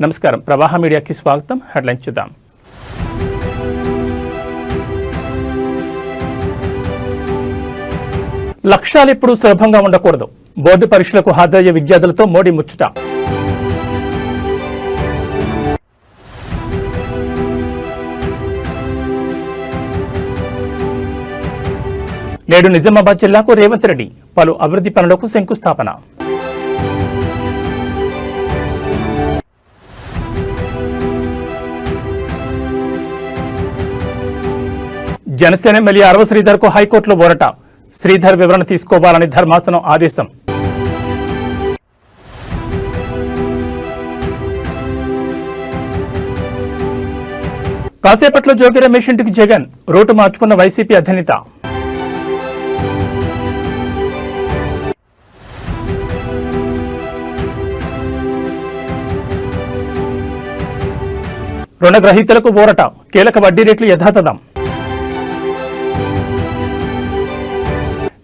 నమస్కారం, ప్రవాహ మీడియాకి స్వాగతం. హెడ్లైన్స్ చూద్దాం. లక్ష్యాలు ఎప్పుడూ సులభంగా ఉండకూడదు. బోర్డు పరీక్షలకు హాజరయ్యే విద్యార్థులతో మోడీ ముచ్చట. నేడు నిజామాబాద్ జిల్లాకు రేవంత్ రెడ్డి పలు అభివృద్ధి పనులకు శంకుస్థాపన. జనసేన ఎమ్మెల్యే అరవ శ్రీధర్కు హైకోర్టులో ఊరట. శ్రీధర్ వివరణ తీసుకోవాలని ధర్మాసనం ఆదేశం. కాసేపట్లో జోగి రమేష్ ఇంటికి జగన్ రూటు మార్చుకున్న వైసీపీ అధినేత. రుణగ్రహీతలకు ఊరట. కీలక వడ్డీ రేట్లు యథాతథం.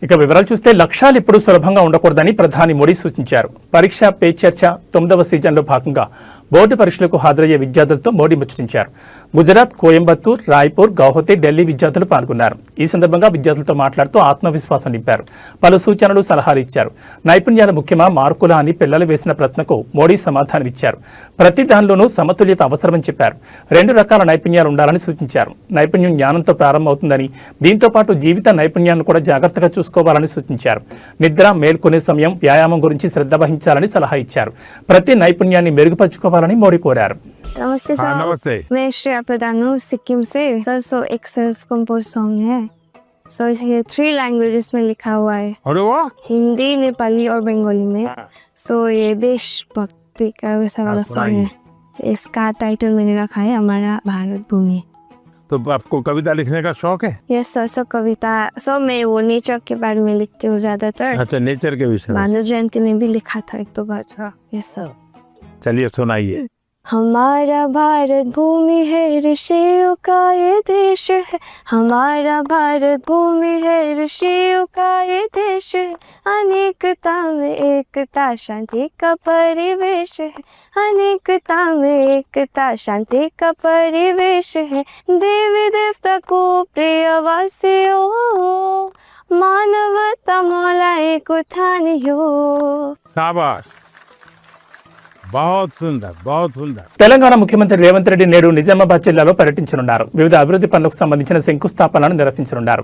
ఇక వివరాలు చూస్తే లక్ష్యాలు ఎప్పుడూ సులభంగా ఉండకూడదని ప్రధాని మోడీ సూచించారు. పరీక్ష పే చర్చ 9వ సీజన్లో భాగంగా బోర్డు పరీక్షలకు హాజరయ్యే విద్యార్థులతో మోడీ ముచ్చటించారు. గుజరాత్, కోయంబత్తూర్, రాయ్పూర్, గౌహతి, ఢిల్లీ విద్యార్థులు పాల్గొన్నారు. ఈ సందర్భంగా విద్యార్థులతో మాట్లాడుతూ ఆత్మవిశ్వాసం నింపారు. పలు సూచనలు, సలహాలు ఇచ్చారు. నైపుణ్యాల ముఖ్యమా, మార్కులా అని పిల్లలు వేసిన ప్రశ్నకు మోడీ సమాధానమిచ్చారు. ప్రతి దానిలోనూ సమతుల్యత అవసరమని చెప్పారు. 2 రకాల నైపుణ్యాలు ఉండాలని సూచించారు. నైపుణ్యం జ్ఞానంతో ప్రారంభమవుతుందని, దీంతో పాటు జీవిత నైపుణ్యాన్ని కూడా జాగ్రత్తగా చూసుకోవాలని సూచించారు. నిద్ర, మేల్కొనే సమయం, వ్యాయామం గురించి శ్రద్ధ వహించాలని సలహా ఇచ్చారు. ప్రతి నైపుణ్యాన్ని మెరుగుపరుచుకోవాలని మోడీ కోరారు. नमस्ते सर। नमस्ते। मैं श्रेया प्रधान हूँ सिक्किम से सर। सो एक सेल्फ कंपोज सॉन्ग है। सो ये 3 लैंग्वेजेस में लिखा हुआ है, अरे वाह, हिंदी, नेपाली और बंगाली में। सो ये देशभक्ति का वैसा वाला सॉन्ग है। इसका टाइटल मैंने रखा है हमारा भारत भूमि। तो आपको कविता लिखने का शौक है? Yes sir. सो कविता मैं वो नेचर के बारे में लिखती हूँ ज्यादातर। अच्छा, नेचर के विषय में। भानु जयंती ने भी लिखा था 1-2 बार। Yes sir. चलिए सुनाइए। हमारा भारत भूमि है, ऋषियों का ये देश है। हमारा भारत भूमि है, ऋषियों का ये देश है। अनेकता में एकता, शांति का परिवेश है। अनेकता में एकता, शांति का परिवेश है। देवी देवता को प्रिय वासियों, मानवता मौला एक उठानियो। शाबाश, बहुत सुंदर, बहुत सुंदर। తెలంగాణ ముఖ్యమంత్రి రేవంత్ రెడ్డి నేడు నిజామాబాద్ జిల్లాలో పర్యటించనున్నారు. వివిధ అభివృద్ధి పనులకు సంబంధించిన శంకుస్థాపనలను నిర్వహించనున్నారు.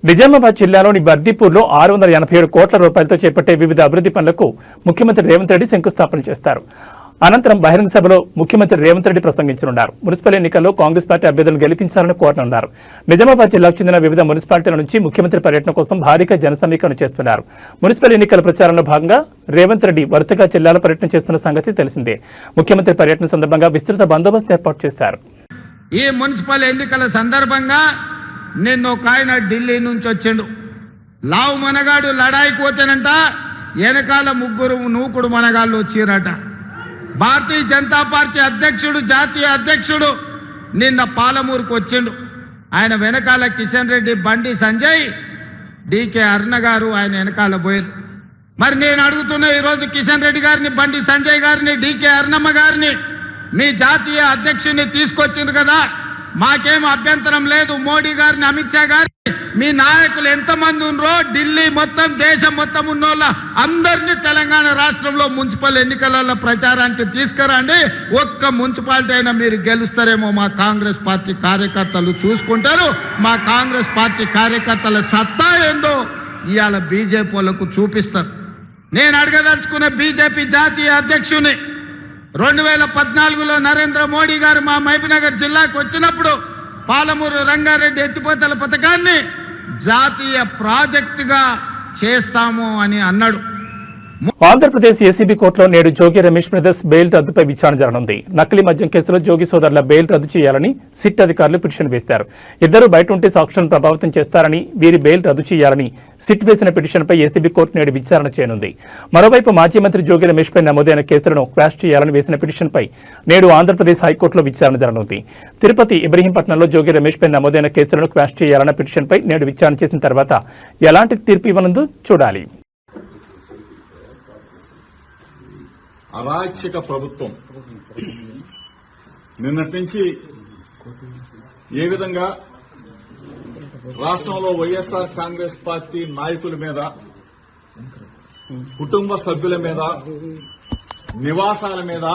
నిజామాబాద్ జిల్లాలోని బర్దీపూర్లో 687 కోట్ల రూపాయలతో చేపట్టే వివిధ అభివృద్ధి పనులకు ముఖ్యమంత్రి రేవంత్ రెడ్డి శంకుస్థాపన చేస్తారు. అనంతరం బహిరంగ సభలో ముఖ్యమంత్రి రేవంత్ రెడ్డి ప్రసంగించనున్నారు. మున్సిపల్ ఎన్నికల్లో కాంగ్రెస్ పార్టీ అభ్యర్థులను గెలిపించాలని కోరనున్నారు. నిజామాబాద్ జిల్లాకు చెందిన వివిధ మున్సిపాలిటీల నుంచి ముఖ్యమంత్రి పర్యటన కోసం భారీగా జన సమీకరణ చేస్తున్నారు. మున్సిపల్ ఎన్నికల ప్రచారంలో భాగంగా రేవంత్ రెడ్డి వరుసగా జిల్లాలో పర్యటన చేస్తున్న సంగతి తెలిసిందే. ముఖ్యమంత్రి పర్యటన సందర్భంగా విస్తృత బందోబస్తు ఏర్పాటు చేశారు. ఈ మున్సిపల్ ఎన్నికల సందర్భంగా నిన్న ఒక ఆయన ఢిల్లీ నుంచి వచ్చిండు. లావు మనగాడు లడాయికి పోతేనంట వెనకాల 3 నూకుడు మనగాళ్ళు వచ్చిరట. భారతీయ జనతా పార్టీ అధ్యక్షుడు, జాతీయ అధ్యక్షుడు నిన్న పాలమూరుకు వచ్చిండు. ఆయన వెనకాల కిషన్ రెడ్డి, బండి సంజయ్, డికే అరుణ గారు ఆయన వెనకాల పోయారు. మరి నేను అడుగుతున్నా ఈరోజు కిషన్ రెడ్డి గారిని, బండి సంజయ్ గారిని, డికే అరుణమ్మ గారిని, మీ జాతీయ అధ్యక్షుడిని తీసుకొచ్చిండ్రు కదా, మాకేం అభ్యంతరం లేదు. మోడీ గారిని, అమిత్ షా గారిని, మీ నాయకులు ఎంతమంది ఉన్నారో ఢిల్లీ మొత్తం, దేశం మొత్తం ఉన్నోళ్ళ అందరినీ తెలంగాణ రాష్ట్రంలో మున్సిపల్ ఎన్నికలలో ప్రచారానికి తీసుకురండి. ఒక్క మున్సిపాలిటీ అయినా మీరు గెలుస్తారేమో మా కాంగ్రెస్ పార్టీ కార్యకర్తలు చూసుకుంటారు. మా కాంగ్రెస్ పార్టీ కార్యకర్తల సత్తా ఏందో ఇవాళ బీజేపీ వాళ్ళకు చూపిస్తారు. నేను అడగదలుచుకున్న బీజేపీ జాతీయ అధ్యక్షుని 2014లో నరేంద్ర మోడీ గారు మా మహబూబ్నగర్ జిల్లాకు వచ్చినప్పుడు పాలమూరు రంగారెడ్డి ఎత్తిపోతల పథకాన్ని జాతీయ ప్రాజెక్టుగా చేస్తాము అని అన్నాడు. ఆంధ్రప్రదేశ్ ఏసీబీ కోర్టులో నేడు జోగి రమేష్ బ్రదర్స్ బెయిల్ రద్దుపై విచారణ జరగనుంది. నకిలీ మద్యం కేసులో జోగి సోదరుల బెయిల్ రద్దు చేయాలని సిట్ అధికారులు పిటిషన్ వేశారు. ఇద్దరు బయట ఉంటే సాక్షులను ప్రభావితం చేస్తారని, వీరి బెయిల్ రద్దు చేయాలని సిట్ వేసిన పిటిషన్పై ఏసీబీ కోర్టు నేడు విచారణ చేయనుంది. మరోవైపు మాజీ మంత్రి జోగి రమేష్ పై నమోదైన కేసులను క్వాష్ చేయాలని వేసిన పిటిషన్పై నేడు ఆంధ్రప్రదేశ్ హైకోర్టులో విచారణ జరగనుంది. తిరుపతి, ఇబ్రహీంపట్నంలో జోగి రమేష్ పై నమోదైన కేసులను క్వాష్ చేయాలన్న పిటిషన్పై నేడు విచారణ చేసిన తర్వాత ఎలాంటి తీర్పు ఇవ్వనుందో చూడాలి. అరాచక ప్రభుత్వం నిన్నటి నుంచి ఏ విధంగా రాష్ట్రంలో వైఎస్ఆర్ కాంగ్రెస్ పార్టీ నాయకుల మీద, కుటుంబ సభ్యుల మీద, నివాసాల మీద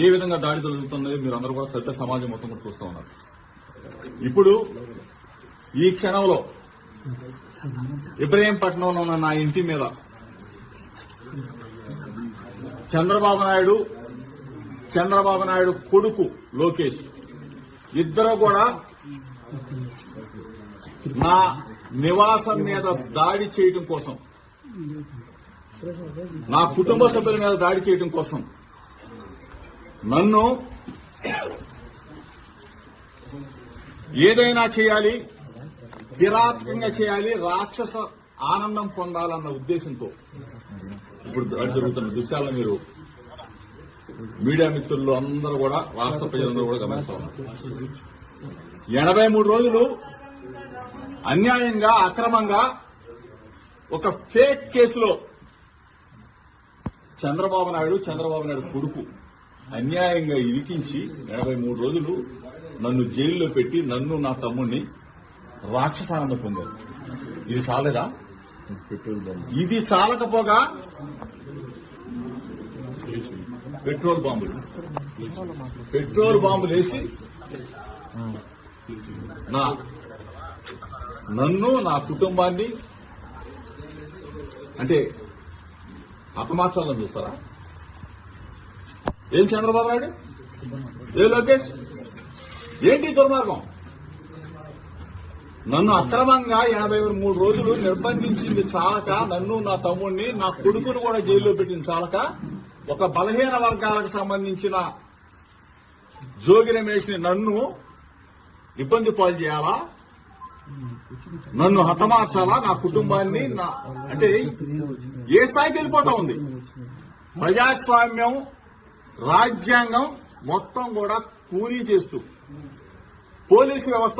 ఏ విధంగా దాడి జరుగుతుందో మీరు అందరూ కూడా సభ్య సమాజం మొత్తం కూడా చూస్తూ ఉన్నారు. ఇప్పుడు ఈ క్షణంలో ఇబ్రహీంపట్నంలో ఉన్న నా ఇంటి మీద చంద్రబాబు నాయుడు కొడుకు లోకేష్ ఇద్దరు కూడా నా నివాసం మీద దాడి చేయడం కోసం, నా కుటుంబ సభ్యుల మీద దాడి చేయడం కోసం నన్ను ఏదైనా చేయాలి, కిరాతకంగా చేయాలి, రాక్షస ఆనందం పొందాలన్న ఉద్దేశంతో ఇప్పుడు దాడి జరుగుతున్న దృశ్యాలను మీరు మీడియా మిత్రులు అందరూ కూడా, రాష్ట్ర ప్రజలందరూ కూడా గమనిస్తూ ఉన్నారు. 83 రోజులు అన్యాయంగా, అక్రమంగా ఒక ఫేక్ కేసులో చంద్రబాబు నాయుడు కొడుకు అన్యాయంగా ఇరికించి 83 రోజులు నన్ను జైల్లో పెట్టి నన్ను నా తమ్ముడిని రాక్షసానందం పొందారు. ఇది చాలేదా? ఇది చాలకపోగా పెట్రోల్ బాంబులు వేసి నన్ను నా కుటుంబాన్ని అంటే హతమార్చాలని చూస్తారా? ఏం చంద్రబాబు నాయుడు, ఏ లోకేష్, ఏంటి దుర్మార్గం? నన్ను అక్రమంగా 83 రోజులు నిర్బంధించింది చాలక, నన్ను నా తమ్ముడిని నా కొడుకును కూడా జైల్లో పెట్టింది చాలక, ఒక బలహీన వర్గాలకు సంబంధించిన జోగి రమేష్ ని నన్ను ఇబ్బంది పాలు చేయాలా, నన్ను హతమార్చాలా, నా కుటుంబాన్ని అంటే ఏ స్థాయికి వెళ్ళిపోతా ఉంది? ప్రజాస్వామ్యం, రాజ్యాంగం మొత్తం కూడా కూలీ చేస్తూ పోలీసు వ్యవస్థ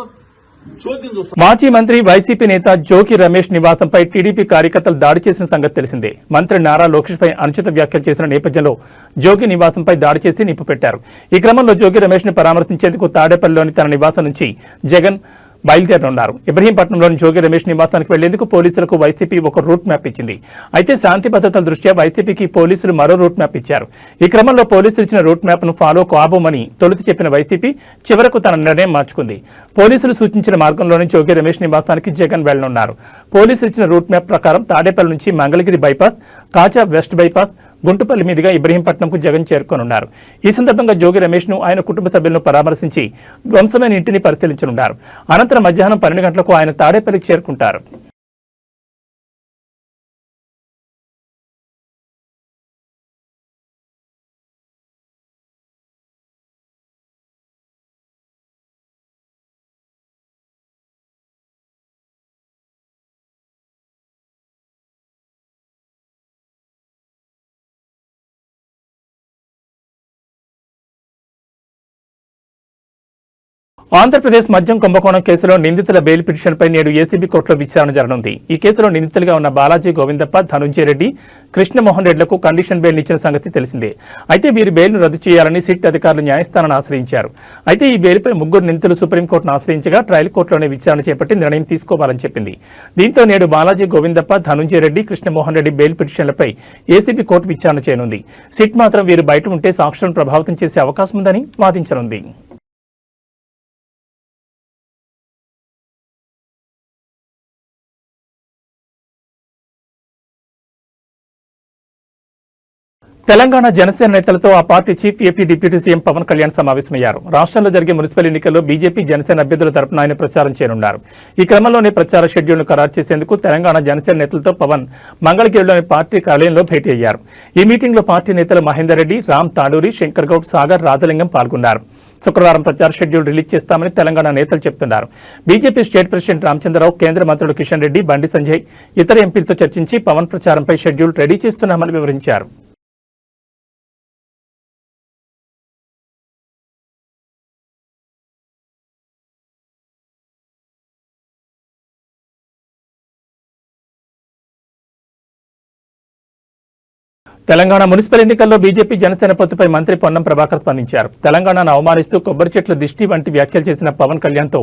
చోద్యం చూస్తుంది. మాజీ మంత్రి వైసీపీ నేత జోగి రమేష్ నివాసంపై టీడీపీ కార్యకర్తలు దాడి చేసిన సంగతి తెలిసిందే. మంత్రి నారా లోకేష్ పై అనుచిత వ్యాఖ్యలు చేసిన నేపథ్యంలో జోగి నివాసంపై దాడి చేసి నిప్పు పెట్టారు. ఈ క్రమంలో జోగి రమేష్ ని పరామర్శించేందుకు తాడేపల్లిలోని తన నివాసం నుంచి జగన్ బయలుదేరనున్నారు. ఇబ్రహీంపట్నంలోని జోగి రమేష్ నివాసానికి వెళ్లేందుకు పోలీసులకు వైసీపీ ఒక రూట్ మ్యాప్ ఇచ్చింది. అయితే శాంతి భద్రతల దృష్ట్యా వైసీపీకి పోలీసులు మరో రూట్ మ్యాప్ ఇచ్చారు. ఈ క్రమంలో పోలీసులు ఇచ్చిన రూట్ మ్యాప్ ను ఫాలో కాబోమని తొలుత చెప్పిన వైసీపీ చివరకు తన నిర్ణయం మార్చుకుంది. పోలీసులు సూచించిన మార్గంలోని జోగి రమేష్ నివాసానికి జగన్ వెళ్లనున్నారు. పోలీసులు ఇచ్చిన రూట్ మ్యాప్ ప్రకారం తాడేపల్లి నుంచి మంగళగిరి బైపాస్, కాజా వెస్ట్ బైపాస్, గుంటుపల్లి మీదుగా ఇబ్రహీంపట్నంకు జగన్ చేరుకోనున్నారు. ఈ సందర్భంగా జోగి రమేష్ ను ఆయన కుటుంబ సభ్యులను పరామర్శించి ధ్వంసమైన ఇంటిని పరిశీలించనున్నారు. అనంతరం మధ్యాహ్నం 12 గంటలకు ఆయన తాడేపల్లికి చేరుకుంటారు. ఆంధ్రప్రదేశ్ మద్యం కుంభకోణం కేసులో నిందితుల బెయిల్ పిటిషన్పై నేడు ఏసీబీ కోర్టులో విచారణ జరగనుంది. ఈ కేసులో నిందితులుగా ఉన్న బాలాజీ గోవిందప్ప, ధనుంజయ రెడ్డి, కృష్ణమోహన్ రెడ్డిలకు కండిషన్ బెయిల్ ఇచ్చిన సంగతి తెలిసిందే. అయితే వీరి బెయిల్ను రద్దు చేయాలని సిట్ అధికారులు న్యాయస్థానాన్ని ఆశ్రయించారు. అయితే ఈ బెయిల్పై ముగ్గురు నిందితులు సుప్రీంకోర్టును ఆశ్రయించగా ట్రయల్ కోర్టులోనే విచారణ చేపట్టి నిర్ణయం తీసుకోవాలని చెప్పింది. దీంతో నేడు బాలాజీ గోవిందప్ప, ధనుంజయ రెడ్డి, కృష్ణమోహన్ రెడ్డి బెయిల్ పిటిషన్లపై ఏసీబీ కోర్టు విచారణ చేయనుంది. సిట్ మాత్రం వీరు బయట ఉంటే సాక్షులను ప్రభావితం చేసే అవకాశం ఉందని వాదించనుంది. తెలంగాణ జనసేన నేతలతో ఆ party chief AP deputy CM Pawan Kalyan సమావేశమయ్యారు. రాష్ట్రంలో జరిగే మున్సిపల్ ఎన్నికల్లో బీజేపీ జనసేన అభ్యర్థుల తరపున ఆయన ప్రచారం చేయనున్నారు. ఈ క్రమంలోనే ప్రచార షెడ్యూల్ను ఖరారు చేసేందుకు తెలంగాణ జనసేన నేతలతో పవన్ మంగళగిరిలోని పార్టీ కార్యాలయంలో భేటీ అయ్యారు. ఈ మీటింగ్లో పార్టీ నేతలు మహేందర్ రెడ్డి, రామ్ తాడూరి, శంకర్ గౌడ్, సాగర్, రాజలింగం పాల్గొన్నారు. శుక్రవారం ప్రచార షెడ్యూల్ రిలీజ్ చేస్తామని తెలంగాణ నేతలు చెబుతున్నారు. బీజేపీ స్టేట్ ప్రెసిడెంట్ రామచంద్రరావు, కేంద్ర మంత్రులు కిషన్ రెడ్డి, బండి సంజయ్ ఇతర ఎంపీలతో చర్చించి పవన్ ప్రచారంపై షెడ్యూల్ రెడీ చేస్తున్నామని వివరించారు. తెలంగాణ మున్సిపల్ ఎన్నికల్లో బీజేపీ జనసేన పొత్తుపై మంత్రి పొన్నం ప్రభాకర్ స్పందించారు. తెలంగాణను అవమానిస్తూ కొబ్బరి చెట్ల దిష్టి వంటి వ్యాఖ్యలు చేసిన పవన్ కళ్యాణ్తో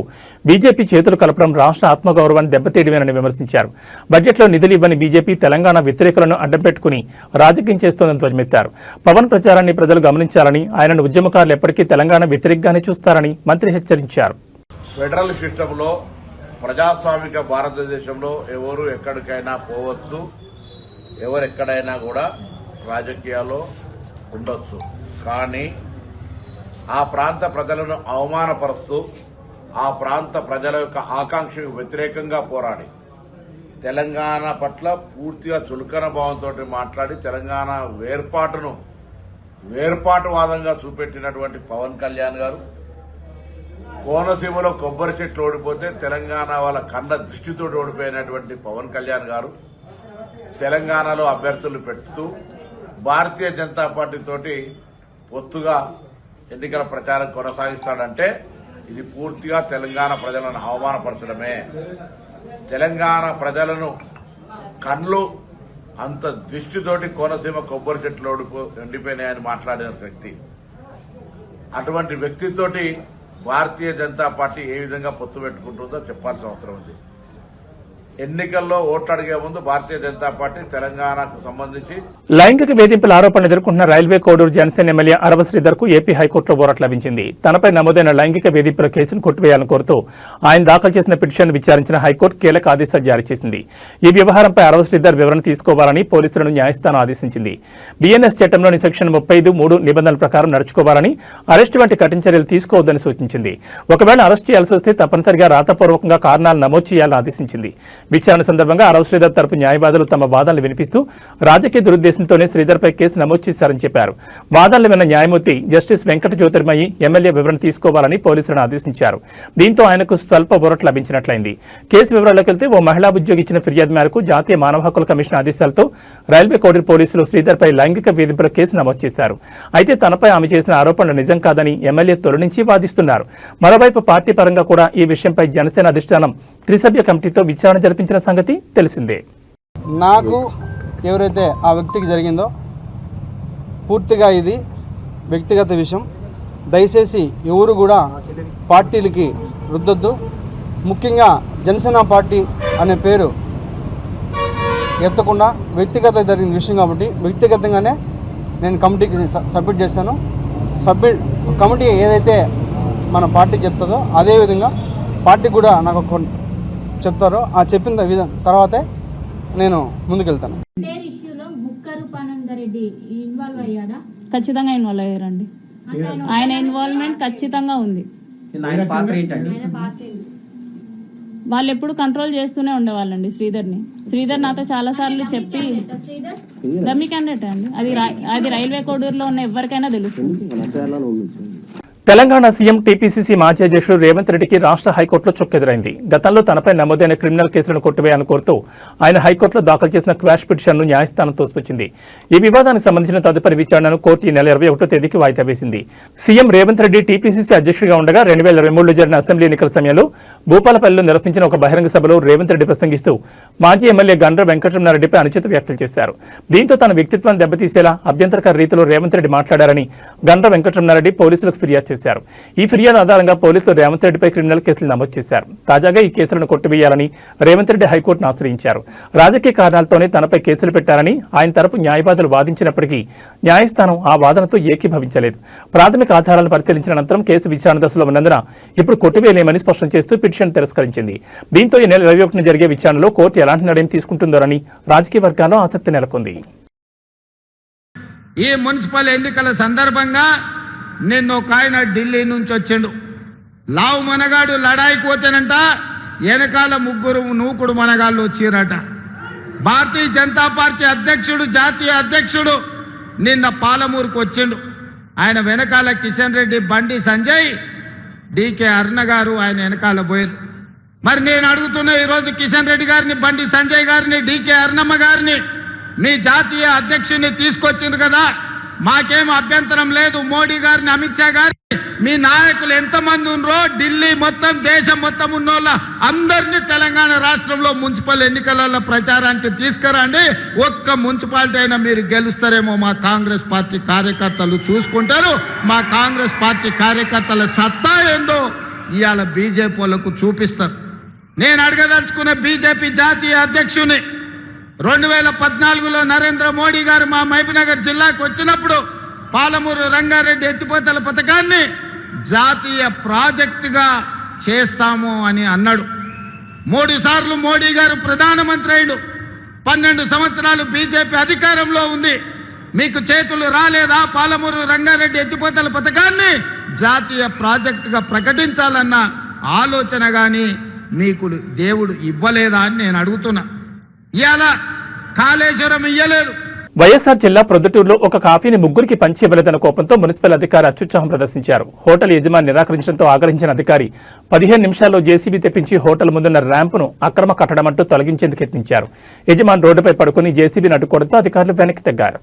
బీజేపీ చేతులు కలపడం రాష్ట్ర ఆత్మగౌరవాన్ని దెబ్బతీయడమేనని విమర్శించారు. బడ్జెట్లో నిధులు ఇవ్వని బీజేపీ తెలంగాణ వ్యతిరేకులను అడ్డం పెట్టుకుని రాజకీయం చేస్తోందని ధ్వజమెత్తారు. పవన్ ప్రచారాన్ని ప్రజలు గమనించాలని, ఆయనను ఉద్యమకారులు ఎప్పటికీ తెలంగాణ వ్యతిరేకంగానే చూస్తారని మంత్రి హెచ్చరించారు. ఫెడరల్ సిస్టంలో ప్రజాస్వామిక భారతదేశంలో ఎవరు ఎక్కడికైనా పోవచ్చు, ఎవరు ఎక్కడైనా కూడా రాజకీయాల్లో ఉండొచ్చు. కానీ ఆ ప్రాంత ప్రజలను అవమానపరుస్తూ ఆ ప్రాంత ప్రజల యొక్క ఆకాంక్షకు వ్యతిరేకంగా పోరాడి తెలంగాణ పట్ల పూర్తిగా చులకన భావంతో మాట్లాడి తెలంగాణ వేర్పాటువాదంగా చూపెట్టినటువంటి పవన్ కళ్యాణ్ గారు కోనసీమలో కొబ్బరి చెట్లు ఓడిపోతే తెలంగాణ వాళ్ళ కన్న దృష్టితో ఓడిపోయినటువంటి పవన్ కళ్యాణ్ గారు తెలంగాణలో అభ్యర్థులు పెడుతూ భారతీయ జనతా పార్టీ తోటి ఒత్తుగా ఎన్నికల ప్రచారం కొనసాగిస్తాడంటే ఇది పూర్తిగా తెలంగాణ ప్రజలను అవమానపరచడమే. తెలంగాణ ప్రజలను కళ్ళు అంత దృష్టితోటి కోనసీమ కొబ్బరి చెట్లు ఎండిపోయినాయని మాట్లాడిన వ్యక్తి, అటువంటి వ్యక్తితోటి భారతీయ జనతా పార్టీ ఏ విధంగా పొత్తు పెట్టుకుంటుందో చెప్పాల్సిన అవసరం ఉంది. ఎన్నికల్లో ఓట్లు అడిగే ముందు భారతీయ జనతా పార్టీ తెలంగాణకు సంబంధించి లైంగిక వేధింపుల ఆరోపణలు ఎదుర్కొంటున్న రైల్వే కోడూరు జనసేన ఎమ్మెల్యే అరవ శ్రీధర్ కు ఏపీ హైకోర్టులో ఊరట లభించింది. తనపై నమోదైన లైంగిక వేధింపుల కేసును కొట్టివేయాలని కోరుతూ ఆయన దాఖలు చేసిన పిటిషన్ను విచారించిన హైకోర్టు కీలక ఆదేశాలు జారీ చేసింది. ఈ వ్యవహారంపై అరవ శ్రీధర్ వివరణ తీసుకోవాలని పోలీసులను న్యాయస్థానం ఆదేశించింది. బీఎన్ఎస్ చట్టంలోని సెక్షన్ 35(3) నిబంధనల ప్రకారం నడుచుకోవాలని, అరెస్టు వంటి కఠిన చర్యలు తీసుకోవద్దని సూచించింది. ఒకవేళ అరెస్ట్ చేయాల్సి వస్తే తప్పనిసరిగా రాతపూర్వకంగా కారణాలు నమోదు చేయాలని ఆదేశించింది. విచారణ సందర్భంగా అరవ శ్రీధర్ తరపు న్యాయవాదులు తమ వాదనలు వినిపిస్తూ రాజకీయ దురుద్దేశంతోనే శ్రీధర్పై కేసు నమోదు చేశారని చెప్పారు. వాదనలు విన్న న్యాయమూర్తి జస్టిస్ వెంకట జ్యోతిర్మయి ఎమ్మెల్యే వివరణ తీసుకోవాలని పోలీసులను ఆదేశించారు. దీంతో ఆయనకు స్వల్ప ఊరట లభించినట్లయింది. కేసు వివరాల్లోకి వెళ్తే ఓ మహిళా ఉద్యోగి ఇచ్చిన ఫిర్యాదు మేరకు జాతీయ మానవ హక్కుల కమిషన్ ఆదేశాలతో రైల్వే కోడూరు పోలీసులు శ్రీధర్పై లైంగిక వేధింపుల కేసు నమోదు చేశారు. అయితే తనపై ఆమె చేసిన ఆరోపణలు నిజం కాదని ఎమ్మెల్యే తొలి నుంచి వాదిస్తున్నారు. మరోవైపు పార్టీ పరంగా కూడా ఈ విషయంపై జనసేన అధిష్టానం త్రిసభ్య కమిటీతో విచారణ జరిపించిన సంగతి తెలిసిందే. నాకు ఎవరైతే ఆ వ్యక్తికి జరిగిందో పూర్తిగా ఇది వ్యక్తిగత విషయం. దయచేసి ఎవరు కూడా పార్టీలకి రుద్దొద్దు. ముఖ్యంగా జనసేన పార్టీ అనే పేరు ఎత్తకుండా వ్యక్తిగత జరిగిన విషయం కాబట్టి వ్యక్తిగతంగానే నేను కమిటీకి సబ్మిట్ చేశాను. కమిటీ ఏదైతే మన పార్టీ చెప్తుందో అదేవిధంగా పార్టీ కూడా నాకు చెప్తారో ఆ చెప్పిన తర్వాతే నేను ముందుకెళ్తాను. ఖచ్చితంగా ఇన్వాల్వ్ అయ్యారండి. ఆయన ఇన్వాల్వ్మెంట్ ఖచ్చితంగా ఉంది. వాళ్ళు ఎప్పుడు కంట్రోల్ చేస్తూనే ఉండేవాళ్ళండి శ్రీధర్ నాతో చాలా సార్లు చెప్పి డమ్మీ క్యాండిడేట్ అండి. అది రైల్వే కోడూరులో ఉన్న ఎవరికైనా తెలుస్తుంది. తెలంగాణ సీఎం టీపీసీసీ మాజీ అధ్యక్షుడు రేవంత్ రెడ్డికి రాష్ట్ర హైకోర్టులో చుక్కెదురైంది. గతంలో తనపై నమోదైన క్రిమినల్ కేసులను కొట్టివేయాలని కోరుతూ ఆయన హైకోర్టులో దాఖలు చేసిన క్వాష్ పిటిషన్ను న్యాయస్థానం తోసిపుచ్చింది. ఈ వివాదానికి సంబంధించిన తదుపరి విచారణను కోర్టు ఈ నెల 21వ తేదీకి వాయిదా వేసింది. సీఎం రేవంత్ రెడ్డి టీపీసీసీ అధ్యక్షుడిగా ఉండగా 2023లో జరిగిన అసెంబ్లీ ఎన్నికల సమయంలో భూపాలపల్లిలో నిర్వహించిన ఒక బహిరంగ సభలో రేవంత్ రెడ్డి ప్రసంగిస్తూ మాజీ ఎమ్మెల్యే గండ్ర వెంకటరమణారెడ్డిపై అనుచిత వ్యాఖ్యలు చేశారు. దీంతో తన వ్యక్తిత్వాన్ని దెబ్బతీసేలా అభ్యంతరకర రీతిలో రేవంత్ రెడ్డి మాట్లాడారని గండ్ర వెంకటరమణారెడ్డి పోలీసులకు ఫిర్యాదు చేశారు. ఈ ఫిర్యాదు ఆధారంగా పోలీసులు రేవంత్ రెడ్డిపై క్రిమినల్ కేసులు నమోదు చేశారు. తాజాగా ఈ కేసులను కొట్టివేయాలని రేవంత్ రెడ్డి హైకోర్టును ఆశ్రయించారు. రాజకీయ కారణాలతోనే తనపై కేసులు పెట్టారని ఆయన తరపు న్యాయవాదులు వాదించినప్పటికీ న్యాయస్థానం ఆ వాదనతో ఏకీభవించలేదు. ప్రాథమిక ఆధారాలను పరిశీలించిన అనంతరం కేసు విచారణ దశలో ఉన్నందున ఇప్పుడు కొట్టివేయలేమని స్పష్టం చేస్తూ పిటిషన్ తిరస్కరించింది. దీంతో ఈ నెల 21న జరిగే విచారణలో కోర్టు ఎలాంటి నిర్ణయం తీసుకుంటుందోనని రాజకీయ వర్గాల్లో ఆసక్తి నెలకొంది. ఈ మున్సిపల్ ఎన్నికల సందర్భంగా నిన్న ఒక ఆయన ఢిల్లీ నుంచి వచ్చిండు. లావు మనగాడు లడాయికి పోతేనంట వెనకాల ముగ్గురు నూకుడు మనగాళ్ళు వచ్చిరట. భారతీయ జనతా పార్టీ అధ్యక్షుడు, జాతీయ అధ్యక్షుడు నిన్న పాలమూరుకు వచ్చిండు. ఆయన వెనకాల కిషన్ రెడ్డి, బండి సంజయ్, డీకే అరుణ గారు ఆయన వెనకాల పోయారు. మరి నేను అడుగుతున్నా ఈరోజు కిషన్ రెడ్డి గారిని, బండి సంజయ్ గారిని, డీకే అరుణమ్మ గారిని మీ జాతీయ అధ్యక్షుడిని తీసుకొచ్చింది కదా, మాకేం అభ్యంతరం లేదు. మోడీ గారిని, అమిత్ షా గారిని మీ నాయకులు ఎంతమంది ఉన్నారో ఢిల్లీ మొత్తం దేశం మొత్తం ఉన్నోళ్ళ అందరినీ తెలంగాణ రాష్ట్రంలో మున్సిపల్ ఎన్నికలలో ప్రచారానికి తీసుకురండి. ఒక్క మున్సిపాలిటీ అయినా మీరు గెలుస్తారేమో మా కాంగ్రెస్ పార్టీ కార్యకర్తలు చూసుకుంటారు. మా కాంగ్రెస్ పార్టీ కార్యకర్తల సత్తా ఏందో ఇవాళ బీజేపీ వాళ్ళకు చూపిస్తారు. నేను అడగదలుచుకున్న బీజేపీ జాతీయ అధ్యక్షుని 2014లో నరేంద్ర మోడీ గారు మా మహబూబ్నగర్ జిల్లాకు వచ్చినప్పుడు పాలమూరు రంగారెడ్డి ఎత్తిపోతల పథకాన్ని జాతీయ ప్రాజెక్టుగా చేస్తాము అని అన్నాడు. 3 సార్లు మోడీ గారు ప్రధానమంత్రి అయ్యాడు. 12 సంవత్సరాలు బీజేపీ అధికారంలో ఉంది. మీకు చేతులు రాలేదా పాలమూరు రంగారెడ్డి ఎత్తిపోతల పథకాన్ని జాతీయ ప్రాజెక్టుగా ప్రకటించాలన్న ఆలోచన కానీ మీకు దేవుడు ఇవ్వలేదా అని నేను అడుగుతున్నా. ఇవాళ కాళేశ్వరం ఇయ్యలేదు. వైఎస్ఆర్ జిల్లా ప్రొద్దుటూరులో ఒక కాఫీని ముగ్గురికి పంచి ఇవ్వలేదన్న కోపంతో మున్సిపల్ అధికారి అత్యుత్సాహం ప్రదర్శించారు. హోటల్ యజమాని నిరాకరించడంతో ఆగ్రహించిన అధికారి 15 నిమిషాల్లో జేసీబీ తెప్పించి హోటల్ ముందున్న ర్యాంపును అక్రమ కట్టడమంటూ తొలగించేందుకు యత్నించారు. యజమాని రోడ్డుపై పడుకుని జేసీబీని అడ్డుకోవడంతో అధికారులు వెనక్కి తగ్గారు.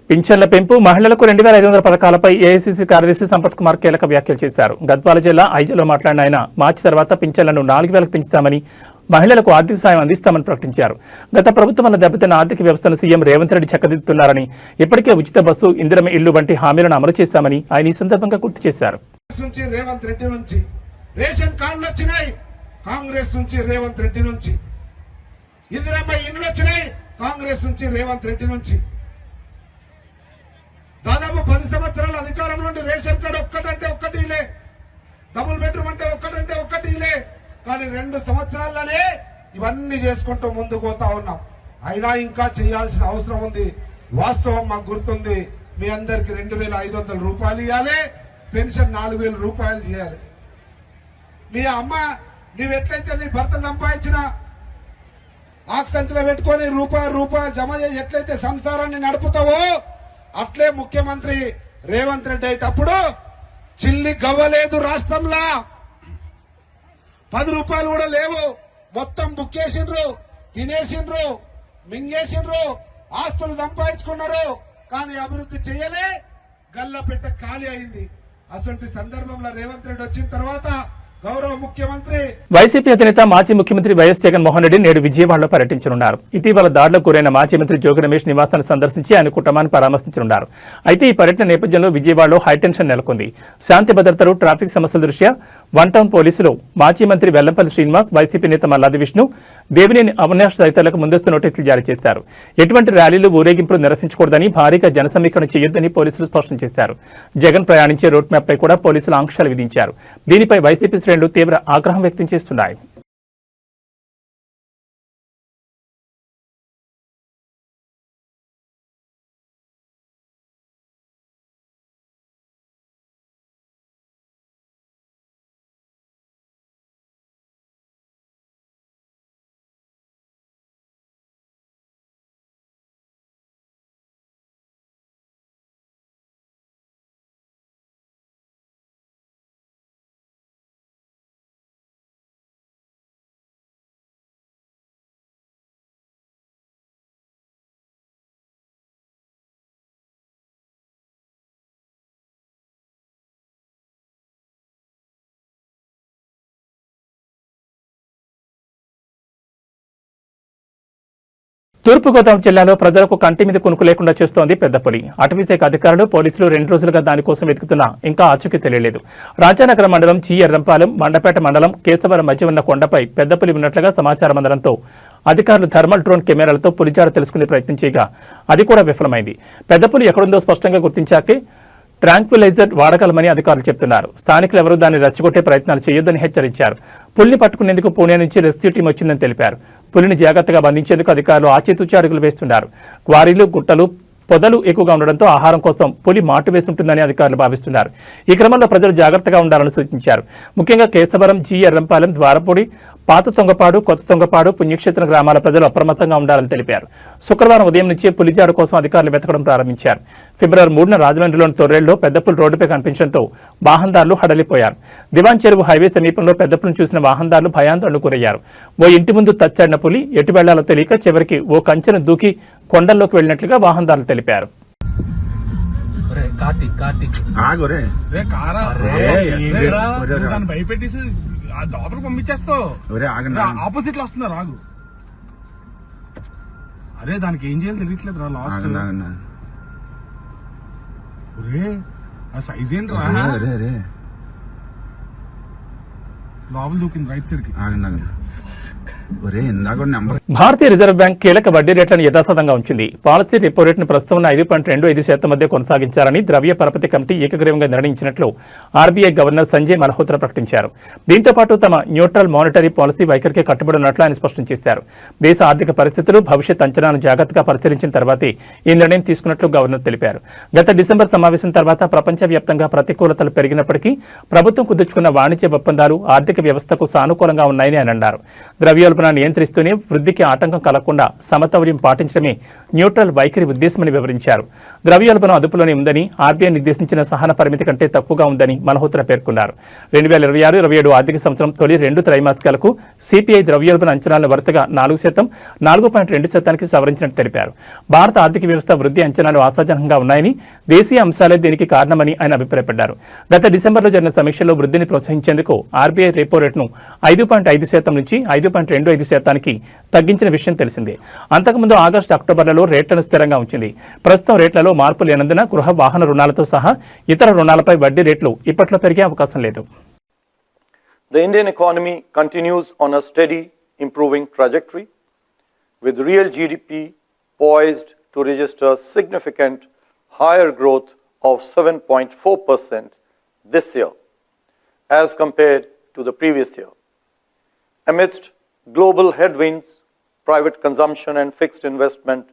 పింఛన్ల పెంపు, మహిళలకు 2500 పథకాలపై ఏఐసీసీ కార్యదర్శి సంపత్ కుమార్ కీలక వ్యాఖ్యలు చేశారు. గద్వాల జిల్లా ఐజలో మాట్లాడిన ఆయన మార్చి తర్వాత పింఛన్లను 4000కు పెంచుతామని, మహిళలకు ఆర్థిక సాయం అందిస్తామని ప్రకటించారు. గత ప్రభుత్వం వల్ల దెబ్బతిన్న ఆర్థిక వ్యవస్థను సీఎం రేవంత్ రెడ్డి చక్కదిద్దుతున్నారని, ఇప్పటికే ఉచిత బస్సు, ఇందిరమ్మ ఇల్లు వంటి హామీలను అమలు చేశామని ఆయన ఈ సందర్భంగా గుర్తు చేశారు. రేవంత్ రెడ్డి నుంచి రేషన్ కార్డులు వచ్చినాయి, కాంగ్రెస్ నుంచి రేవంత్ రెడ్డి నుంచి. ఇందిరమ్మ ఇండ్లు వచ్చినాయి, కాంగ్రెస్ నుంచి రేవంత్ రెడ్డి నుంచి. దాదాపు 10 సంవత్సరాల అధికారం నుండి రేషన్ కార్డు ఒక్కటంటే ఒక్కటి ఇలే, డబుల్ బెడ్రూమ్ అంటే ఒక్కటంటే ఒక్కటి ఇలే. కానీ 2 సంవత్సరాలనే ఇవన్నీ చేసుకుంటూ ముందుకు పోతా ఉన్నాం. అయినా ఇంకా చేయాల్సిన అవసరం ఉంది. వాస్తవం మాకు గుర్తుంది, మీ అందరికి 2500 రూపాయలు ఇవ్వాలి, పెన్షన్ 4000 రూపాయలు చేయాలి. మీ అమ్మ నీవెట్లయితే నీ భర్త సంపాదించిన ఆక్సెంచ్లో పెట్టుకొని రూపాయి జమ చేసి ఎట్లయితే సంసారాన్ని నడుపుతావో అట్లే ముఖ్యమంత్రి రేవంత్ రెడ్డి అయ్యేటప్పుడు చిల్లి గవ్వలేదు రాష్ట్రంలో. 10 రూపాయలు కూడా లేవు. మొత్తం బుక్కేసిండ్రు, తినేసిండ్రు, మింగేసిండ్రు, ఆస్తులు సంపాదించుకున్నారు. కానీ అభివృద్ధి చేయలే, గల్లపెట్ట ఖాళీ అయింది. అసలు సందర్భంలో రేవంత్ రెడ్డి వచ్చిన తర్వాత గౌరవ ముఖ్యమంత్రి వైసీపీ అధినేత మాజీ ముఖ్యమంత్రి వైఎస్ జగన్మోహన్ రెడ్డి నేడు విజయవాడలో పర్యటించనున్నారు. ఇటీవల దాడులకు గురైన మాజీ మంత్రి జోగి రమేష్ నివాసాన్ని సందర్శించి ఆయన కుటుంబాన్ని పరామర్శించనున్నారు. అయితే ఈ పర్యటన నేపథ్యంలో విజయవాడలో హైటెన్షన్ నెలకొంది. శాంతి భద్రతలు, ట్రాఫిక్ సమస్యల దృష్ట్యా 1 టౌన్ పోలీసులు మాజీ మంత్రి వెల్లంపల్లి శ్రీనివాస్, వైసీపీ నేత మల్లాది విష్ణు, దేవినేని అవినాష్ తదితరులకు ముందస్తు నోటీసులు జారీ చేశారు. ఎటువంటి ర్యాలీలు, ఊరేగింపులు నిర్వహించకూడదని, భారీగా జనసమీకరణ చేయొద్దని పోలీసులు స్పష్టం చేశారు. జగన్ ప్రయాణించే రూట్ మ్యాప్ పై కూడా పోలీసులు ఆంక్షలు విధించారు. దీనిపై వైసీపీ శ్రేణులు తీవ్ర ఆగ్రహం వ్యక్తం చేస్తున్నాయి. తూర్పుగోదావరి జిల్లాలో ప్రజలకు కంటి మీద కునుకు లేకుండా చేస్తోంది పెద్దపులి. అటవీశాఖ అధికారులు, పోలీసులు 2 రోజులుగా దానికోసం వెతుకుతున్నా ఇంకా ఆచూకీ తెలియలేదు. రాజానగరం మండలం ఎర్రంపాలెం, మండపేట మండలం కేశవరం మధ్య ఉన్న కొండపై పెద్దపులి ఉన్నట్లుగా సమాచారం అందడంతో అధికారులు థర్మల్ డ్రోన్ కెమెరాలతో పులిజాడ తెలుసుకునే ప్రయత్నం చేయగా అది కూడా విఫలమైంది. పెద్దపులి ఎక్కడుందో స్పష్టంగా గుర్తించాకే ట్రాంక్విలైజర్ వాడగలమని అధికారులు చెబుతున్నారు. స్థానికులు ఎవరూ దాన్ని రెచ్చగొట్టే ప్రయత్నాలు చేయొద్దని హెచ్చరించారు. పులిని పట్టుకునేందుకు పూణే నుంచి రెస్క్యూ టీం వచ్చిందని తెలిపారు. పులిని జాగ్రత్తగా బంధించేందుకు అధికారులు ఆచితూచి అడుగులు వేస్తున్నారు. క్వారీలు, గుట్టలు, పొదలు ఎక్కువగా ఉండడంతో ఆహారం కోసం పులి మాటు వేసి ఉంటుందని అధికారులు భావిస్తున్నారు. ఈ క్రమంలో ప్రజలు జాగ్రత్తగా ఉండాలని సూచించారు. ముఖ్యంగా కేశవరం, జి ఎర్రంపాలెం, ద్వారపూడి, పాత తొంగపాడు, కొత్త తొంగపాడు, పుణ్యక్షేత్ర గ్రామాల ప్రజలు అప్రమత్తంగా ఉండాలని తెలిపారు. శుక్రవారం ఉదయం నుంచే పులిజాడు కోసం అధికారులు వెతకడం ప్రారంభించారు. ఫిబ్రవరి 3న రాజమండ్రిలోని తొర్రేల్లో పెద్దపులి రోడ్డుపై కనిపించడంతో వాహనదారులు హడలిపోయారు. దివాన్ చెరువు హైవే సమీపంలో పెద్దపులిని చూసిన వాహనదారులు భయాందోళనకు గురయ్యారు. ఓ ఇంటి ముందు తచ్చాడిన పులి ఎటు వెళ్లాలో తెలియక చివరికి ఓ కంచెను దూకి కొండల్లోకి వెళ్లినట్లుగా వాహనదారులు తెలిపారు. భయపెట్టేసి లోపలికి పంపించేస్తావు. ఆపోజిట్ లో వస్తున్నారు, ఆగు. అరే దానికి ఏం చేయాలి తెలియట్లేదు రా. లాస్ట్ ఆ సైజ్ ఏంటి రా. లోపల దూకింది రైట్ సైడ్ కి. భారతీయ రిజర్వ్ బ్యాంక్ కీలక వడ్డీ రేట్లను యథాతథంగా ఉంచింది. పాలసీ రెపో రేటును ప్రస్తుతం 5.25% మధ్య కొనసాగించాలని ద్రవ్య పరపతి కమిటీ ఏకగ్రీవంగా నిర్ణయించినట్లు ఆర్బీఐ గవర్నర్ సంజయ్ మల్హోత్రా ప్రకటించారు. దీంతో పాటు తమ న్యూట్రల్ మానిటరీ పాలసీ వైఖరికి కట్టుబడి ఉన్నట్లు ఆయన స్పష్టం చేశారు. దేశ ఆర్థిక పరిస్థితులు, భవిష్యత్ అంచనాను జాగ్రత్తగా పరిశీలించిన తర్వాతే ఈ నిర్ణయం తీసుకున్నట్లు గవర్నర్ తెలిపారు. గత డిసెంబర్ సమావేశం తర్వాత ప్రపంచవ్యాప్తంగా ప్రతికూలతలు పెరిగినప్పటికీ ప్రభుత్వం కుదుర్చుకున్న వాణిజ్య ఒప్పందాలు ఆర్థిక వ్యవస్థకు సానుకూలంగా ఉన్నాయని ఆయన అన్నారు. ద్రవ్యోల్బణాన్ని నియంత్రిస్తూనే వృద్ధికి ఆటంకం కలగకుండా సమతౌల్యం పాటించడమే న్యూట్రల్ వైఖరి ఉద్దేశమని వివరించారు. ద్రవ్యోల్బణం అదుపులోనే ఉందని, ఆర్బీఐ నిర్దేశించిన సహన పరిమితి కంటే తక్కువగా ఉందని మల్హోత్రా పేర్కొన్నారు. 2026-27 ఆర్థిక సంవత్సరం తొలి 2 త్రైమాసికాలకు సిపిఐ ద్రవ్యోల్బణ అంచనాలను వరుసగా 4%, 4.2% సవరించినట్టు తెలిపారు. భారత ఆర్థిక వ్యవస్థ వృద్ధి అంచనాలు ఆశాజనకంగా ఉన్నాయని, దేశీయ అంశాలే దీనికి కారణమని ఆయన అభిప్రాయపడ్డారు. గత డిసెంబర్లో జరిగిన సమీక్షలో వృద్ధిని ప్రోత్సహించేందుకు ఆర్బీఐ రెపో రేటును 5.5% నుంచి 5.25% తగ్గించిన విషయం తెలిసిందే. అంతకుముందు ఆగస్టు, అక్టోబర్లలో రేట్లను స్థిరంగా ఉంచింది. ప్రస్తుతం రేట్లలో మార్పు లేనందున గృహ, వాహన రుణాలతో సహా ఇతర రుణాలపై వడ్డీ రేట్లు ఇప్పట్లో పెరిగే అవకాశం లేదు. The Indian economy continues on a steady improving trajectory, with real GDP poised to register significant higher growth of 7.4% this year as compared to the previous year. Amidst global headwinds, private consumption and fixed investment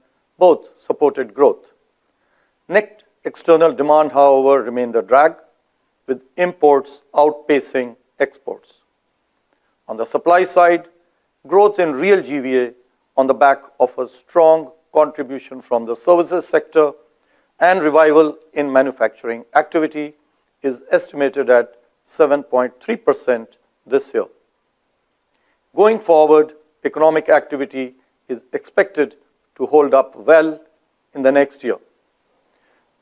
both supported growth. Net external demand, however, remained a drag, with imports outpacing exports. On the supply side, growth in real GVA on the back of a strong contribution from the services sector and revival in manufacturing activity is estimated at 7.3% this year. Going forward, economic activity is expected to hold up well in the next year.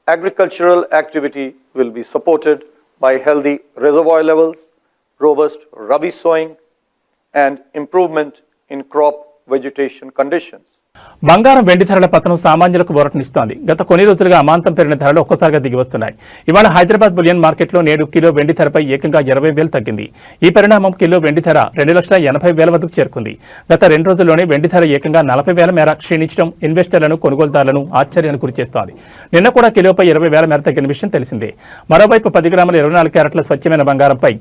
Agricultural activity will be supported by healthy reservoir levels, robust rabi sowing, and improvement in crop vegetation conditions. బంగారం, వెండి ధరల పతనం సామాన్యులకు ఊరటనిస్తోంది. గత కొన్ని రోజులుగా అమాంతం పెరిగిన ధరలు ఒక్కసారిగా దిగి వస్తున్నాయి. ఇవాళ హైదరాబాద్ బులియన్ మార్కెట్లో నేడు కిలో వెండి ధరపై ఏకంగా 20,000 తగ్గింది. ఈ పరిణామం కిలో వెండి ధర 2,80,000 వద్దకు చేరుకుంది. గత 2 రోజుల్లోనే వెండి ధర ఏకంగా 40,000 మేర క్షీణించడం ఇన్వెస్టర్లను, కొనుగోలుదారులను ఆశ్చర్యానికి గురిచేస్తోంది. నిన్న కూడా కిలోపై 20,000 మేర తగ్గిన విషయం తెలిసిందే. మరోవైపు 10 గ్రాముల 24 క్యారెట్ల స్వచ్ఛమైన బంగారంపై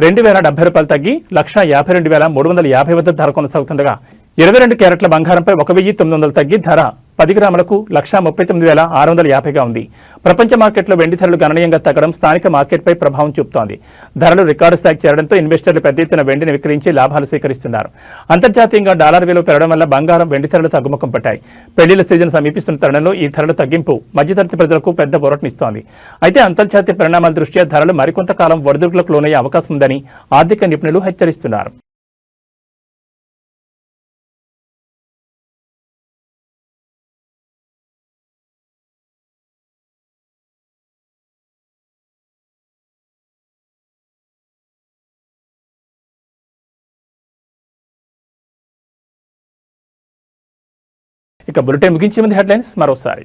₹2,070 తగ్గి 1,52,350 వద్ద ధర కొనసాగుతుండగా 22 క్యారెట్ల బంగారంపై 1,900 తగ్గి ధర 10 గ్రాములకు 1,39,650గా ఉంది. ప్రపంచ మార్కెట్లో వెండి ధరలు గణనీయంగా తగ్గడం స్థానిక మార్కెట్పై ప్రభావం చూపుతోంది. ధరలు రికార్డు స్థాయికి చేరడంతో ఇన్వెస్టర్లు పెద్ద ఎత్తున వెండిని విక్రయించి లాభాలు స్వీకరిస్తున్నారు. అంతర్జాతీయంగా డాలర్ విలువ పెరగడం వల్ల బంగారం, వెండి ధరలు తగ్గుముఖం పట్టాయి. పెళ్లిళ్ల సీజన్ సమీపిస్తున్న తరుణంలో ఈ ధరల తగ్గింపు మధ్యతరగతి ప్రజలకు పెద్ద ఊరటనిస్తోంది. అయితే అంతర్జాతీయ పరిణామాల దృష్ట్యా ధరలు మరికొంత కాలం ఒడిదుడుకులకు లోనయ్యే అవకాశం ఉందని ఆర్థిక నిపుణులు హెచ్చరిస్తున్నారు. ఇక బులెటిన్ ముగించే ముందు హెడ్లైన్స్ మరోసారి.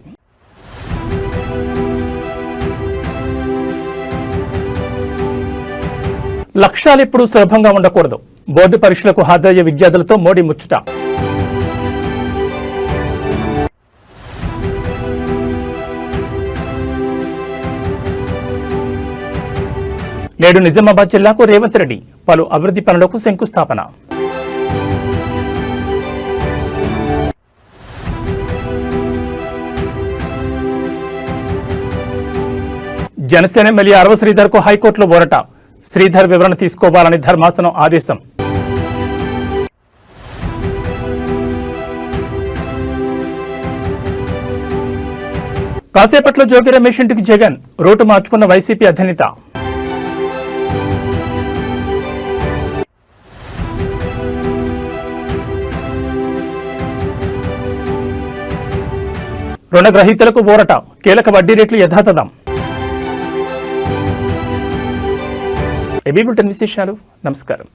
లక్ష్యాలు ఎప్పుడూ సులభంగా ఉండకూడదు. బోర్డు పరీక్షలకు హాజరయ్యే విద్యార్థులతో మోడీ ముచ్చట. నేడు నిజామాబాద్ జిల్లాకు రేవంత్ రెడ్డి పలు అభివృద్ధి పనులకు శంకుస్థాపన. జనసేన ఎమ్మెల్యే అరవ శ్రీధర్కు హైకోర్టులో ఊరట. శ్రీధర్ వివరణ తీసుకోవాలని ధర్మాసనం ఆదేశం. కాసేపట్లో జోగి రమేష్ ఇంటికి జగన్. రూటు మార్చుకున్న వైసీపీ అధినేత. రుణగ్రహీతలకు ఊరట. కీలక వడ్డీ రేట్లు యథాతథం. ఏబీ బులెటిన్ విశేషాలు. నమస్కారం.